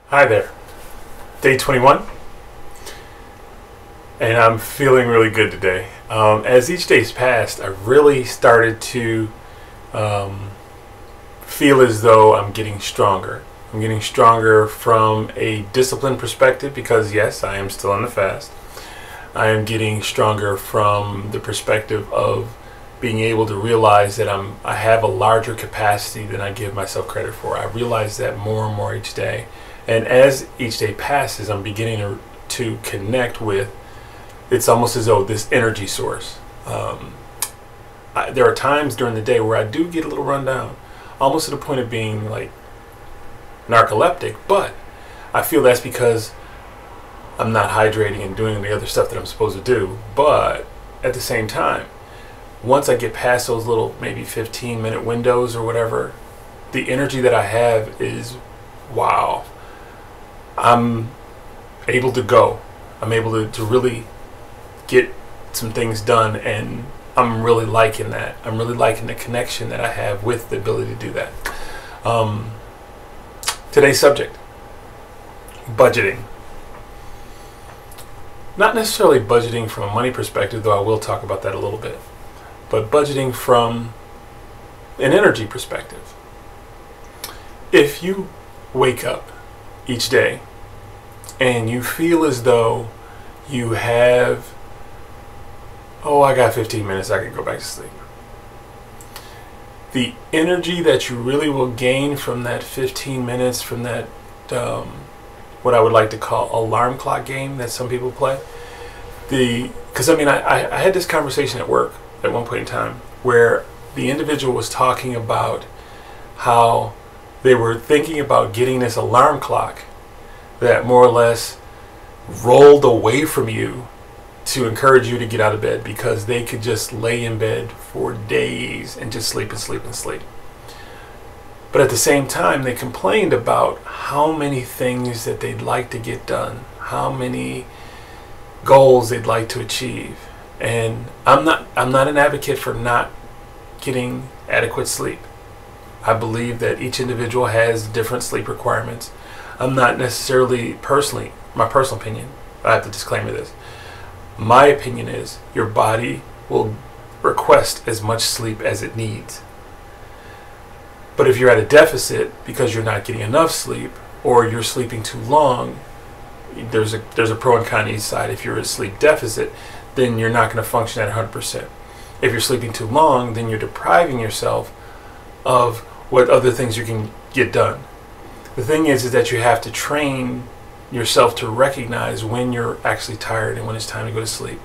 Hi there. Day 21, and I'm feeling really good today. As each day's passed, I really started to feel as though I'm getting stronger. I'm getting stronger from a discipline perspective because, yes, I am still on the fast. I am getting stronger from the perspective of being able to realize that I have a larger capacity than I give myself credit for. I realize that more and more each day. And as each day passes, I'm beginning to connect with, it's almost as though this energy source. There are times during the day where I do get a little run down, almost to the point of being like narcoleptic, but I feel that's because I'm not hydrating and doing the other stuff that I'm supposed to do. But at the same time, once I get past those little maybe 15-minute windows or whatever, the energy that I have is wow. I'm able to go. I'm able to really get some things done, and I'm really liking that. I'm really liking the connection that I have with the ability to do that. Today's subject, budgeting. Not necessarily budgeting from a money perspective, though I will talk about that a little bit, but budgeting from an energy perspective. If you wake up each day and you feel as though you have, I got 15 minutes, I can go back to sleep. The energy that you really will gain from that 15 minutes, from that, what I would like to call alarm clock game that some people play. Because I had this conversation at work at one point in time where the individual was talking about how they were thinking about getting this alarm clock that more or less rolled away from you to encourage you to get out of bed, because they could just lay in bed for days and just sleep and sleep and sleep. But at the same time, they complained about how many things that they'd like to get done, how many goals they'd like to achieve. And I'm not an advocate for not getting adequate sleep. I believe that each individual has different sleep requirements. I'm not necessarily my personal opinion, I have to disclaimer this. My opinion is your body will request as much sleep as it needs. But if you're at a deficit because you're not getting enough sleep, or you're sleeping too long, there's a pro and con each side. If you're at a sleep deficit, then you're not going to function at 100%. If you're sleeping too long, then you're depriving yourself of what other things you can get done. The thing is that you have to train yourself to recognize when you're actually tired and when it's time to go to sleep,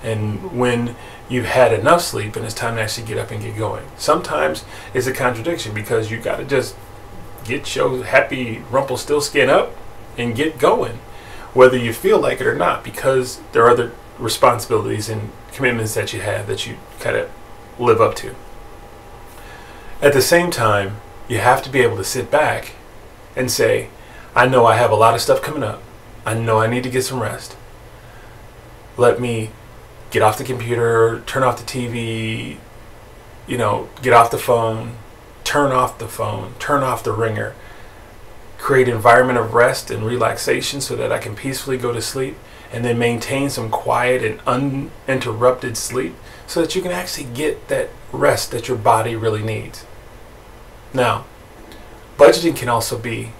and when you've had enough sleep and it's time to actually get up and get going. Sometimes it's a contradiction because you got to just get your happy Rumpelstiltskin up and get going, whether you feel like it or not, because there are other responsibilities and commitments that you have that you kind of live up to. At the same time, you have to be able to sit back and say, I know I have a lot of stuff coming up. I know I need to get some rest. Let me get off the computer, turn off the TV, get off the phone, turn off the ringer, create an environment of rest and relaxation so that I can peacefully go to sleep, and then maintain some quiet and uninterrupted sleep so that you can actually get that rest that your body really needs. Now, budgeting can also be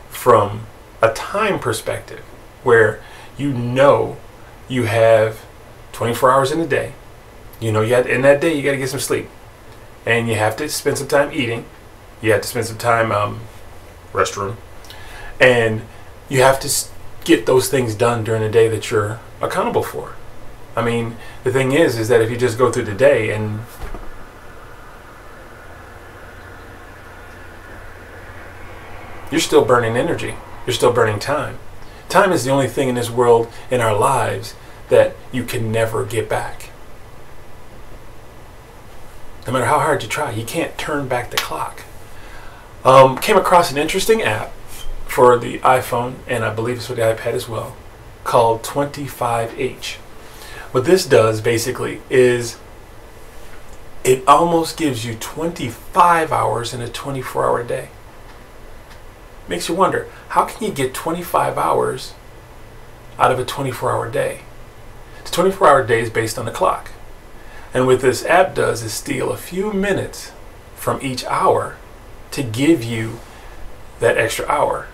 from a time perspective where you have 24 hours in a day. In that day you got to get some sleep, and you have to spend some time eating. You have to spend some time restroom, and you have to get those things done during the day that you're accountable for. The thing is that if you just go through the day and you're still burning energy, you're still burning time. Time is the only thing in this world, in our lives, that you can never get back. No matter how hard you try, you can't turn back the clock. Came across an interesting app for the iPhone, and I believe it's for the iPad as well, called 25H. What this does basically is it almost gives you 25 hours in a 24-hour day. Makes you wonder, how can you get 25 hours out of a 24-hour day? The 24-hour day is based on the clock. And what this app does is steal a few minutes from each hour to give you that extra hour,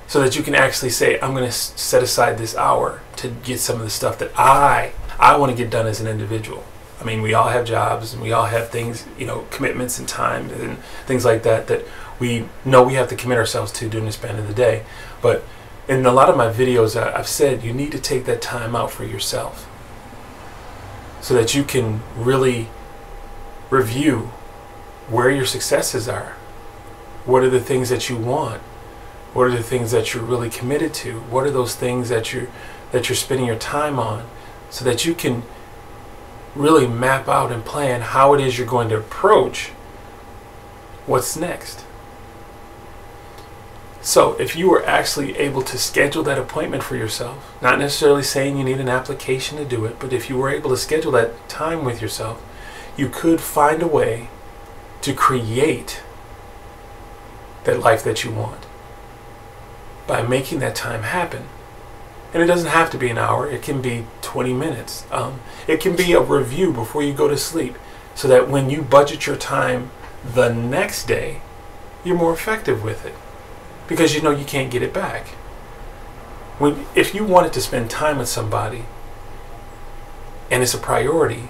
so that you can actually say, I'm going to set aside this hour to get some of the stuff that I want to get done as an individual. I mean, we all have jobs and we all have things, commitments and time and things like that we know we have to commit ourselves to during the span of the day. But in a lot of my videos, I've said you need to take that time out for yourself so that you can really review where your successes are. What are the things that you want? What are the things that you're really committed to? What are those things that you're spending your time on, so that you can really map out and plan how it is you're going to approach what's next. So if you were actually able to schedule that appointment for yourself, not necessarily saying you need an application to do it, but if you were able to schedule that time with yourself, you could find a way to create that life that you want by making that time happen. And it doesn't have to be an hour. It can be 20 minutes. It can be a review before you go to sleep, so that when you budget your time the next day, you're more effective with it, because you know you can't get it back. If you wanted to spend time with somebody and it's a priority,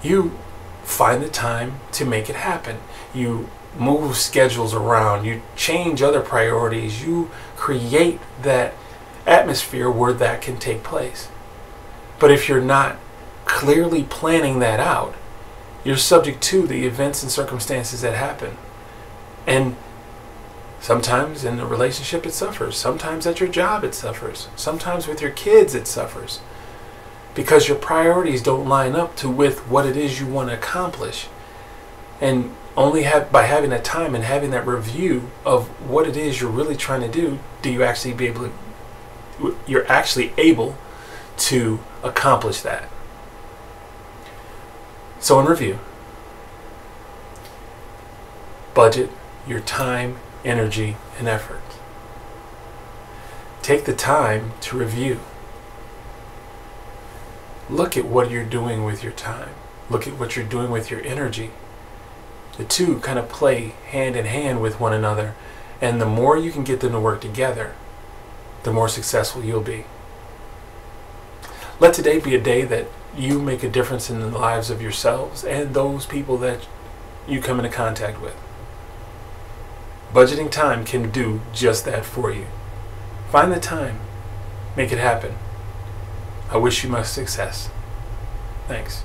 you find the time to make it happen. You move schedules around, you change other priorities, you create that atmosphere where that can take place. But if you're not clearly planning that out, you're subject to the events and circumstances that happen. And sometimes in a relationship it suffers, sometimes at your job it suffers, sometimes with your kids it suffers, because your priorities don't line up with what it is you want to accomplish. And only by having that time and having that review of what it is you're really trying to do you actually you're actually able to accomplish that. So in review, budget your time, energy, and effort. Take the time to review. Look at what you're doing with your time. Look at what you're doing with your energy. The two kind of play hand in hand with one another, and the more you can get them to work together, the more successful you'll be. Let today be a day that you make a difference in the lives of yourselves and those people that you come into contact with. Budgeting time can do just that for you. Find the time. Make it happen. I wish you much success. Thanks.